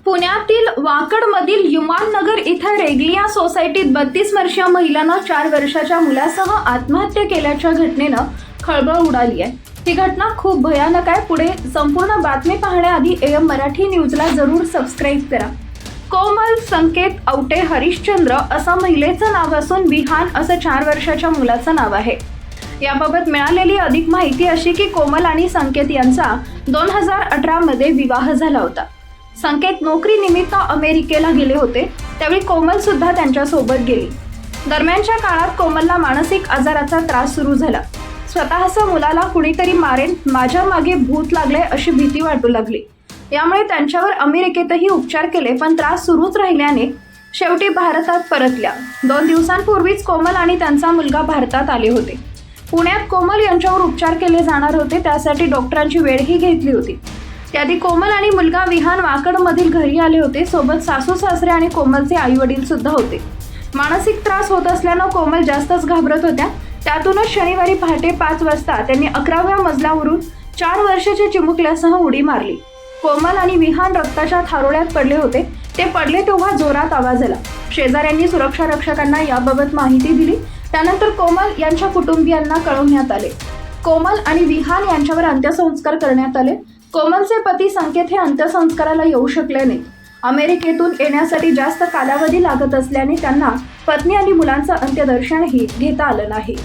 पुण्यातील वाकडमधील युमाननगर इथं रेग्लिया सोसायटीत 32 वर्षीय महिलानं 4 वर्षाच्या मुलासह आत्महत्या केल्याच्या घटनेनं खळबळ उडाली आहे। ही घटना खूप भयानक आहे। पुढे संपूर्ण बातमी पाहण्याआधी AM मराठी न्यूजला जरूर सबस्क्राईब करा। कोमल संकेत औटे हरिश्चंद्र असं महिलेचं नाव असून विहान असं 4 वर्षाच्या मुलाचं नाव आहे। याबाबत मिळालेली अधिक माहिती अशी की कोमल आणि संकेत यांचा 2018 मध्ये विवाह झाला होता। संकेत नोकरीनिमित्त अमेरिकेला गेले होते, त्यावेळी कोमल सुद्धा त्यांच्यासोबत गेली। दरम्यानच्या काळात कोमलला मानसिक आजाराचा त्रास सुरू झाला। स्वतःच्या मुलाला कुणीतरी मारेन, माझ्या मागे भूत लागले अशी भीती वाटू लागली। यामुळे त्यांच्यावर अमेरिकेतही उपचार केले, पण त्रास सुरूच राहिल्याने शेवटी भारतात परतल्या। 2 दिवसांपूर्वीच कोमल आणि त्यांचा मुलगा भारतात आले होते। पुण्यात कोमल यांच्यावर उपचार केले जाणार होते, त्यासाठी डॉक्टरांची वेळही घेतली होती। त्याआधी कोमल आणि मुलगा विहान वाकडमधील घरी आले होते। सोबत सासू सासरे आणि कोमलचे आई वडील सुद्धा होते। मानसिक त्रास होत असल्यानं कोमल जास्तच घाबरत होत्या। त्यातूनच शनिवारी पहाटे 5 वाजता त्यांनी 11व्या मजल्यावरून 4 वर्षाच्या चिमुकल्यासह उडी मारली। कोमल आणि विहान रक्ताच्या थारोळ्यात पडले होते। ते पडले तेव्हा जोरात आवाज आला। शेजाऱ्यांनी सुरक्षा रक्षकांना याबाबत माहिती दिली। त्यानंतर कोमल यांच्या कुटुंबियांना कळवण्यात आले। कोमल आणि विहान यांच्यावर अंत्यसंस्कार करण्यात आले। कोमलचे पती संकेत हे अंत्यसंस्काराला येऊ शकले नाहीत। अमेरिकेतून येण्यासाठी जास्त कालावधी लागत असल्याने त्यांना पत्नी आणि मुलांचं अंत्यदर्शनही घेता आलं नाही।